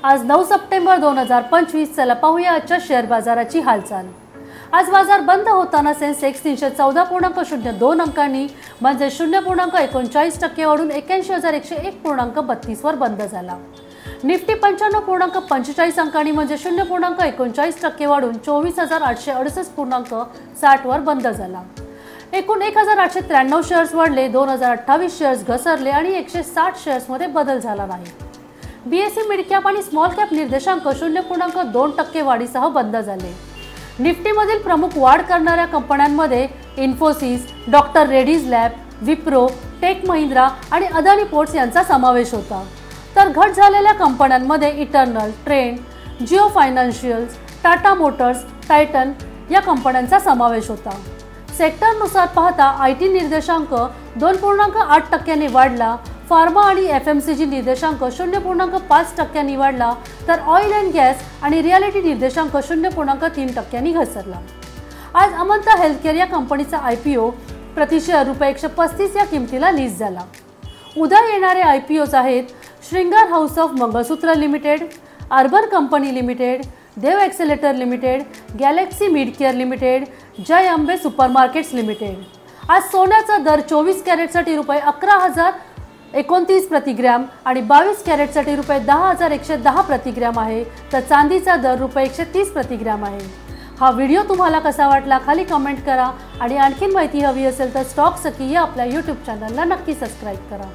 आज 9 सप्टेंबर 2025 चला पाहूया आजच्या शेअर बाजाराची हालचाल। आज बाजार बंद होताना सेन्सेक्स 314.02 अंकांनी म्हणजे 0.39% वाढून 81,101.32 वर बंद झाला। निफ्टी 95.45 अंकांनी म्हणजे 0.39% वाढून 24,868.60 वर बंद झाला। एकूण 1,893 शेअर्स वाढले, 2,028 शेअर्स घसरले आणि 160 शेअर्स मध्ये बदल झाला नाही। बीएसई मिड कॅप आणि स्मॉल कॅप निर्देशांक 0.2% वाढीसह बंद झाले। निफ्टीमधील प्रमुख वाढ करणाऱ्या कंपन्यांमध्ये इन्फोसिस, डॉक्टर रेड्डीज लॅब, विप्रो, टेक महिंद्रा आणि अदानी पोर्ट्स यांचा समावेश होता। तर घट झालेल्या कंपन्यांमध्ये Eternal, Trent, Jio Financials, Tata Motors, Titan या कंपन्यांचा समावेश होता। सेक्टरनुसार पाहता आयटी निर्देशांक 2.8% वाढला, फार्मा आणि एफएमसीजी निर्देशांक 0.5% वाढला, तर ऑइल अँड गॅस आणि रियालिटी निर्देशांक 0.3% घसरला। आज अमंता हेल्थकेअर या कंपनीचा आयपीओ प्रति शेअर ₹135 या किमतीला लिस्ट झाला। उद्या येणारे आयपीओज आहेत Shringar House of Mangalsutra Limited, Urban Company Limited, Dev Accelerator Limited, Galaxy Medicare Limited, Jai Ambe Supermarkets Limited. आज सोन्याचा दर 24 कॅरेटसाठी ₹11,029 प्रति ग्रॅम आणि 22 कॅरेटसाठी ₹10,110 प्रति ग्रॅम आहे, तर चांदीचा दर ₹130 प्रति ग्रॅम आहे। हा व्हिडिओ तुम्हाला कसा वाटला खाली कमेंट करा आणि आणखीन माहिती हवी असेल तर स्टॉक सखी या आपल्या YouTube चॅनलला नक्की सबस्क्राइब करा।